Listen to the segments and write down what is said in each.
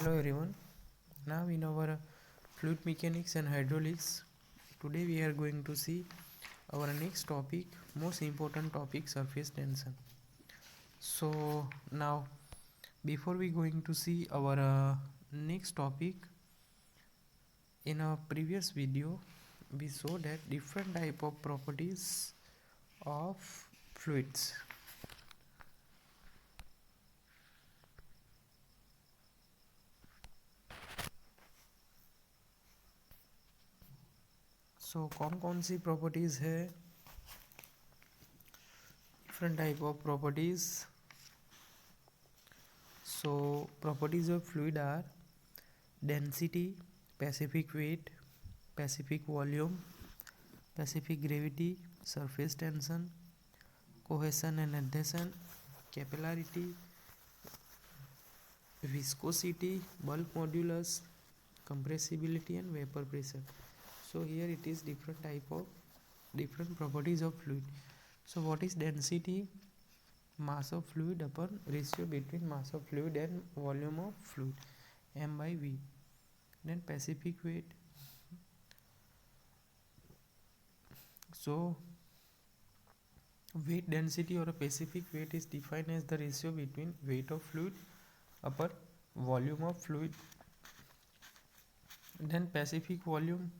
Hello everyone. Now in our fluid mechanics and hydraulics, today we are going to see our next topic, most important topic, surface tension. So now before we going to see our next topic, in a previous video we saw that different type of properties of fluids. So कौन सी properties है, different type of properties. So properties of fluid are density, specific weight, specific volume, specific gravity, surface tension, cohesion and adhesion, capillarity, viscosity, bulk modulus, compressibility and vapor pressure. So here it is different properties of fluid. So what is density? Mass of fluid upon ratio between mass of fluid and volume of fluid, m by v. Then specific weight. So weight density or a specific weight is defined as the ratio between weight of fluid upon volume of fluid. Then specific volume,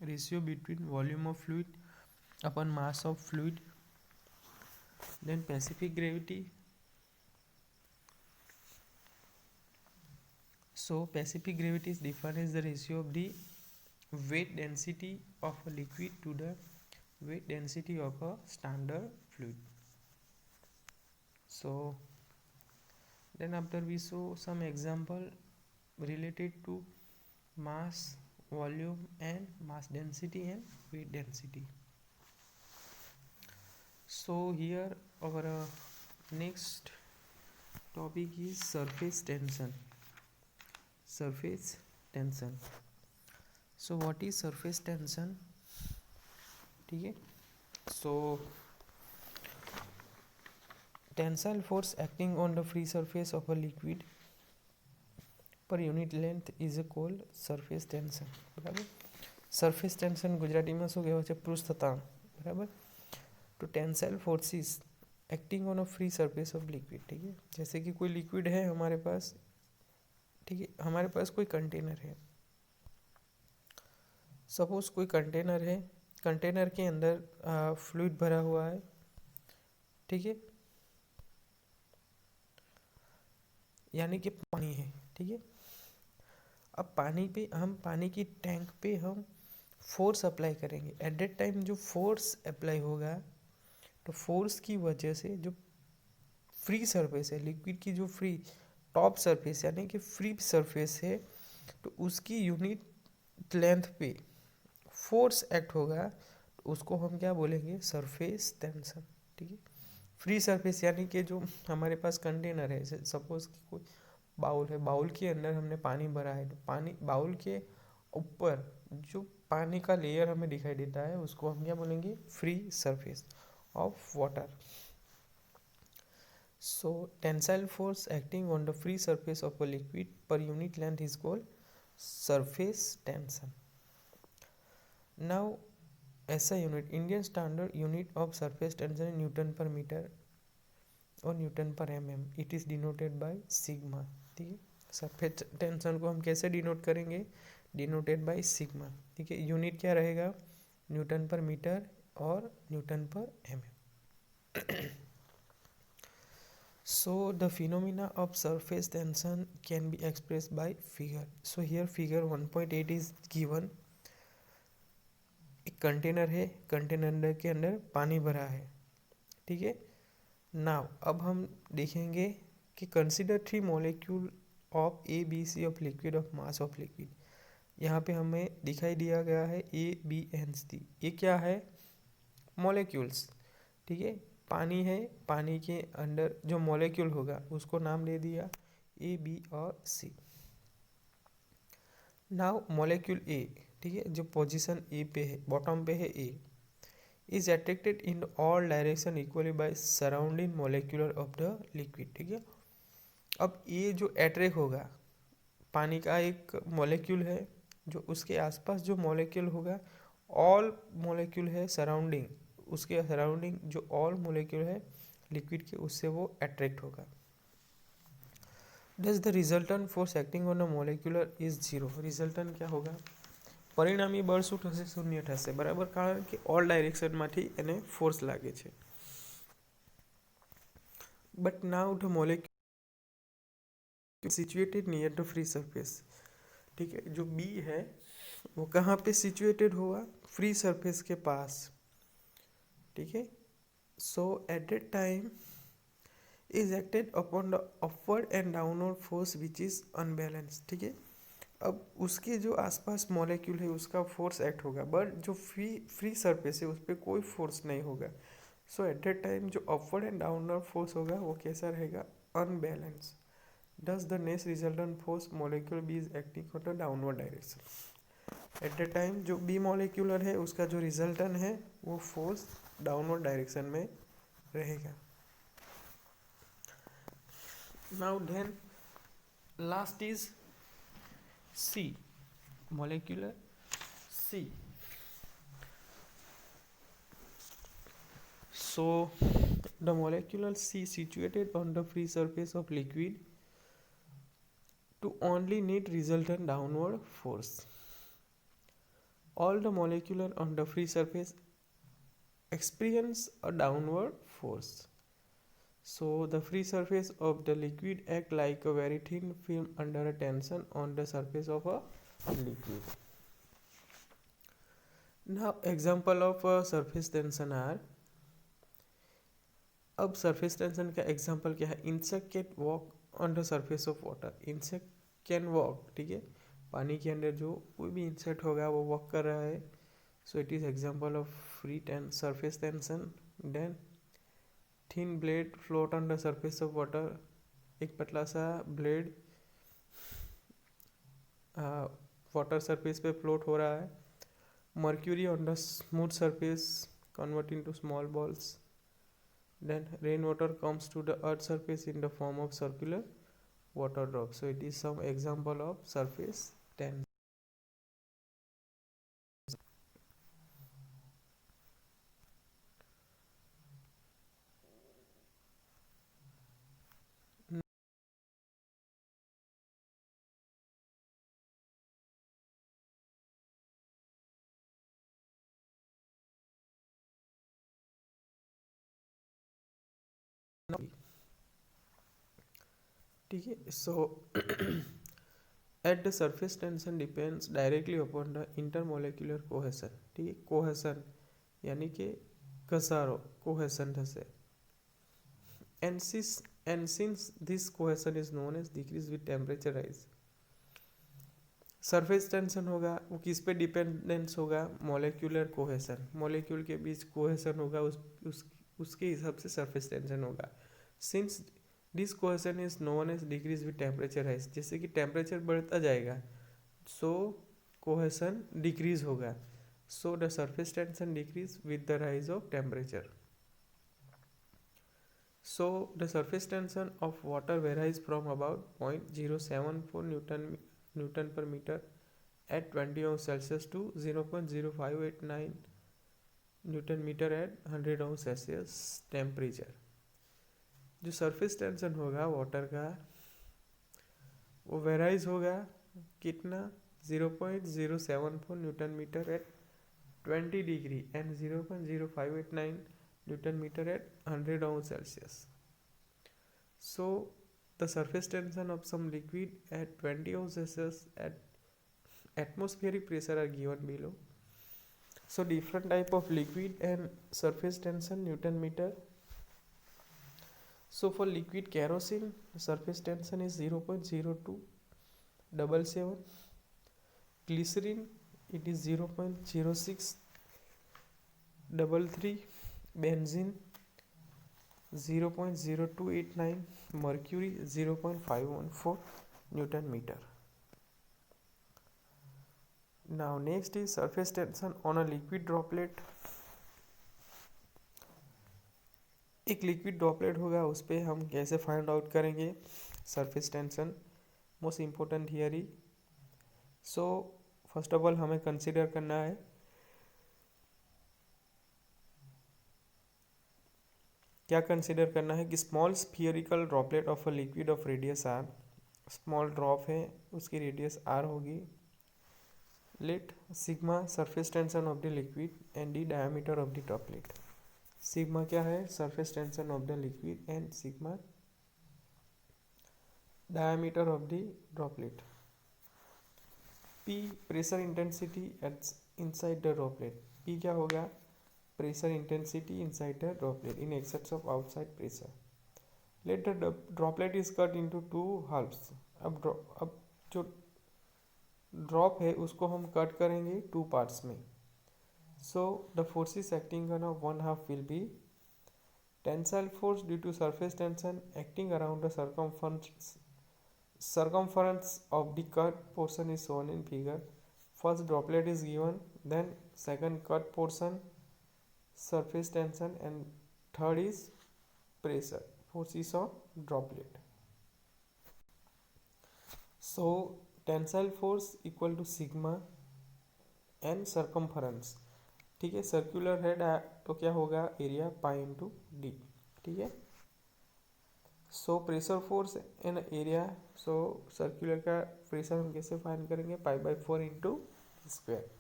ratio between volume of fluid upon mass of fluid. Then specific gravity. So specific gravity is defined as the ratio of the weight density of a liquid to the weight density of a standard fluid. So then after we saw some example related to mass, volume and mass density and weight density. So here our next topic is surface tension. Surface tension. So what is surface tension? ठीक है, so tensile force acting on the free surface of a liquid per unit length is called surface tension. બરાબર, surface tension ગુજરાતીમાં શું કહેવાય છે? પૃષ્ઠતાણ. બરાબર. तो tensile forces acting on a free surface of liquid. ठीक है, जैसे कि कोई लिक्विड है हमारे पास, ठीक है, हमारे पास कोई कंटेनर है. सपोज कोई कंटेनर है, कंटेनर के अंदर फ्लूइड भरा हुआ है. ठीक है, यानी कि पानी है. ठीक है, अब पानी पे हम पानी की टैंक पे हम फोर्स अप्लाई करेंगे. एट दैट टाइम जो फोर्स अप्लाई होगा, तो फोर्स की वजह से जो फ्री सरफेस है लिक्विड की, जो फ्री टॉप सरफेस यानी कि फ्री सरफेस है, तो उसकी यूनिट लेंथ पे फोर्स एक्ट होगा, तो उसको हम क्या बोलेंगे? Surface tension. ठीक है, फ्री सरफेस यानी कि जो हमारे पास कंटेनर है, सपोज कि कोई बाउल है, बाउल के अंदर हमने पानी भरा है, तो पानी बाउल के ऊपर जो पानी का लेयर हमें दिखाई देता है, उसको हम क्या बोलेंगे? Free surface of water. So tensile force acting on the free surface of a liquid per unit length is called surface tension. Now SI unit, Indian standard unit of surface tension in Newton per meter और Newton पर mm. It is denoted by sigma. ठीक है, surface tension को हम कैसे denote करेंगे? Denoted by sigma. ठीक है, यूनिट क्या रहेगा? न्यूटन पर मीटर और न्यूटन पर mm. So the phenomena of surface tension can be expressed by figure. So here figure 1.8 is given. एक कंटेनर है, कंटेनर के अंदर पानी भरा है. ठीक है, नाउ अब हम देखेंगे कि consider 3 molecule of A B C of liquid of mass of liquid. यहाँ पे हमें दिखाई दिया गया है ए बी एंड सी. ये क्या है? मॉलिक्यूल्स. ठीक है, पानी है, पानी के अंदर जो मॉलिक्यूल होगा उसको नाम दे दिया ए बी और सी. नाउ मॉलिक्यूल ए, ठीक है, जो पोजीशन ए पे है, बॉटम पे है A, is attracted in all direction equally by surrounding molecular of the liquid. ठीक है, अब ए जो अट्रैक्ट होगा पानी का एक मॉलिक्यूल है, जो उसके आसपास जो मॉलिक्यूल होगा, ऑल मॉलिक्यूल है सराउंडिंग, उसके सराउंडिंग जो ऑल मॉलिक्यूल है लिक्विड के, उससे वो अट्रैक्ट होगा। Does the रिजल्टन force acting on a molecular is zero. रिजल्टन क्या होगा? પરિણામી બળ શું થશે? શૂન્ય થશે, બરાબર, કારણ કે ઓલ ડાયરેક્શનમાંથી એને ફોર્સ લાગે છે. But now the molecule situated near the free surface. ठीक है, जो बी है वो कहाँ पे सिचुएटेड होगा? फ्री सरफेस के पास. ठीक है, so at that time is acted upon the upward and downward force which is unbalance. ठीक है, अब उसके जो आसपास मॉलिक्यूल है उसका फोर्स एक्ट होगा, बट जो फ्री सरफेस है उस पर कोई फोर्स नहीं होगा. सो एट दैट टाइम जो अपवर्ड एंड डाउनवर्ड फोर्स होगा वो कैसा रहेगा? Unbalance. Does the next resultant force molecule B is acting on the downward direction. Eight that time जो बी मॉलिक्यूलर है उसका जो रिजल्टेंट है वो फोर्स डाउनवर्ड डायरेक्शन में रहेगा. Now then last is C, molecular C. So the molecular C situated on the free surface of liquid to only need resultant downward force. All the molecular on the free surface experience a downward force. So the free surface of the liquid act like a very thin film under a tension on the surface of a liquid. Now example of surface tension are, अब surface tension का example क्या है? Insect can walk on the surface of water. Insect can walk. ठीक है, पानी के अंदर जो कोई भी इंसेक्ट होगा वो वॉक कर रहा है. So it is example of free surface tension. Then thin blade float on the surface of water. एक पतला सा ब्लेड वाटर सरफेस पे फ्लोट हो रहा है. Mercury on the smooth surface convert into small balls. Then rain water comes to the earth surface in the form of circular water drop. So it is some example of surface tension. ठीक है, so at the surface tension depends directly upon the intermolecular cohesion. ठीक है, cohesion यानी कि घसारो, cohesion થશે. And since this cohesion is known as decrease with temperature rise. Surface tension होगा वो किस पे डिपेंडेंस होगा? Molecular cohesion. मॉलिक्यूल के बीच कोहेसन होगा, उसके हिसाब से सरफेस टेंशन होगा. Since this cohesion is known as decrease with temperature rise. जैसे कि टेम्परेचर बढ़ता जाएगा सो कोहेसन डिक्रीज होगा. So the surface tension decrease with the rise of temperature. So the surface tension of water varies from about 0.074 Newton per meter at 20 अंश Celsius to 0.0589 Newton meter at 100 अंश Celsius temperature. जो surface tension होगा water का वो varies होगा कितना? 0.074 newton metre at 20 degree and 0.0589 Newton meter at 100 अंश Celsius. So the surface tension of some liquid at 20 अंश Celsius at atmospheric pressure are given below. So different type of liquid and surface tension Newton meter. So for liquid kerosene surface tension is 0.0277. Glycerin it is 0.0633. Benzene 0.0289. Mercury 0.514 Newton meter. Now next is surface tension on a liquid droplet. एक liquid droplet होगा उस पर हम कैसे find out करेंगे surface tension? Most important theory. So first of all हमें consider करना है क्या कंसिडर करना है कि small spherical droplet of a liquid of radius R, small drop है उसकी रेडियस आर होगी, let sigma surface tension of the liquid and D diameter of the droplet. Sigma क्या है? Surface tension of the liquid and sigma diameter of the droplet. P pressure intensity at inside the droplet. P क्या होगा? Pressure intensity inside the droplet in excess of outside pressure. Let the droplet is cut into two halves. अब जो drop है उसको हम cut करेंगे two parts में. So the forces acting on one half will be tensile force due to surface tension acting around the circumference of the cut portion is shown in figure. First droplet is given, then second cut portion, surface tension, and third is pressure, forces of droplet. So tensile force equal to sigma in circumference. ठीक है, circular है तो क्या होगा? Area pi into D. ठीक है. So pressure force in area, so circular का pressure हम कैसे फाइंड करेंगे? Pi by 4 into square.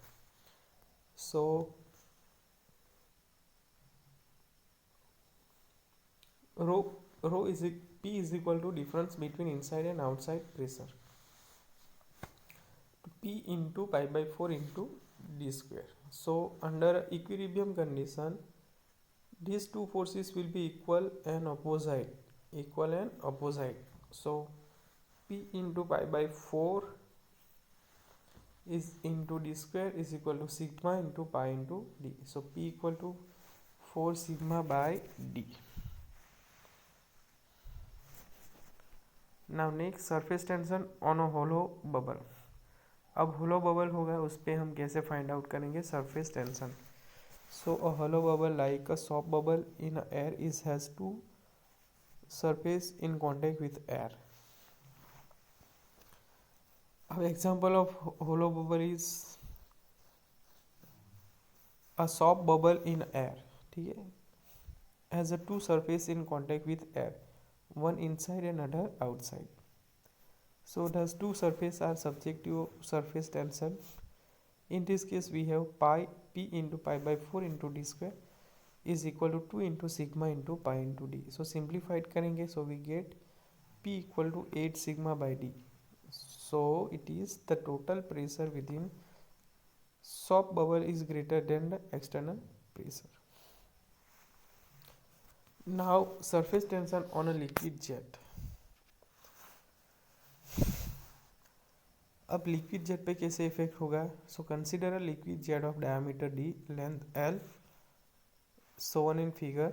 So rho is P is equal to difference between inside and outside pressure, P into pi by 4 into d square. So under equilibrium condition, these two forces will be equal and opposite. So P into pi by 4 is into d square is equal to sigma into pi into d. So P equal to 4 sigma by d. Now next, surface tension on a hollow bubble. अब होलो bubble होगा, उस पर हम कैसे find out करेंगे surface tension. So a hollow bubble like a soft bubble in air is has two surface in contact with air. अब example of hollow bubble is a soft bubble in air. ठीक है, has a two surface in contact with air, one inside and other outside. So thus two surfaces are subject to surface tension. In this case we have p into pi by 4 into d square is equal to 2 into sigma into pi into d. So simplified करेंगे, so we get p equal to 8 sigma by d. So it is the total pressure within soft bubble is greater than the external pressure. Now surface tension on a liquid jet. अब liquid jet पे कैसे effect होगा? So consider a liquid jet of diameter D, length L, shown in figure.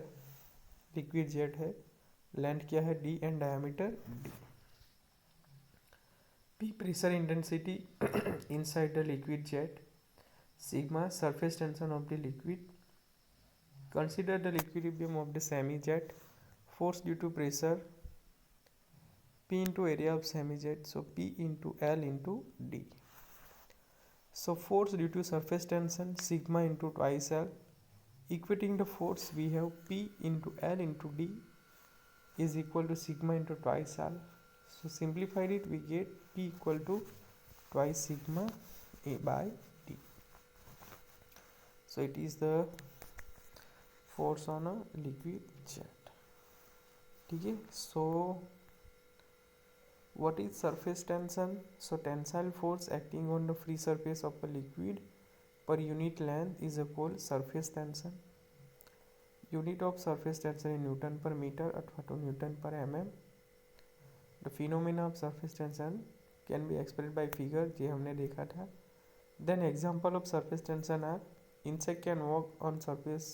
Liquid jet है, length क्या है? D and diameter D. P pressure intensity inside the liquid jet, sigma surface tension of the liquid. Consider the equilibrium of the semi jet, force due to pressure, P into area of semi-jet, so P into L into D. So force due to surface tension, sigma into twice L. Equating the force, we have P into L into D is equal to sigma into twice L. So simplified it, we get P equal to twice sigma A by D. So it is the force on a liquid jet. ठीक है. So what is surface tension? So tensile force acting on the free surface of a liquid per unit length is called surface tension. Unit of surface tension in Newton per meter अथवा to Newton per mm. The phenomena of surface tension can be expressed by figure, जे हमने देखा था. Then example of surface tension are insect can walk on surface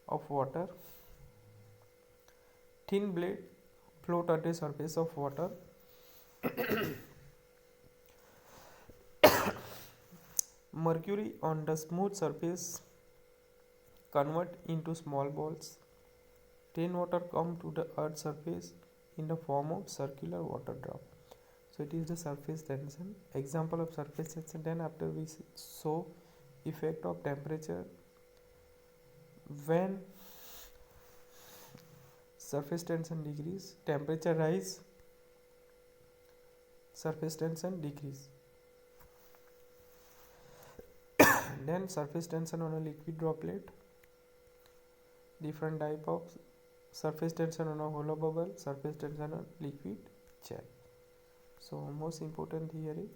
of water, thin blade float at the surface of water, mercury on the smooth surface convert into small balls, rainwater come to the earth surface in the form of circular water drop. So it is the surface tension. Example of surface tension. Then after we saw effect of temperature when surface tension decrease, temperature rise, surface tension decrease. Then surface tension on a liquid droplet, different type of surface tension on a hollow bubble, surface tension on liquid gel. So most important here is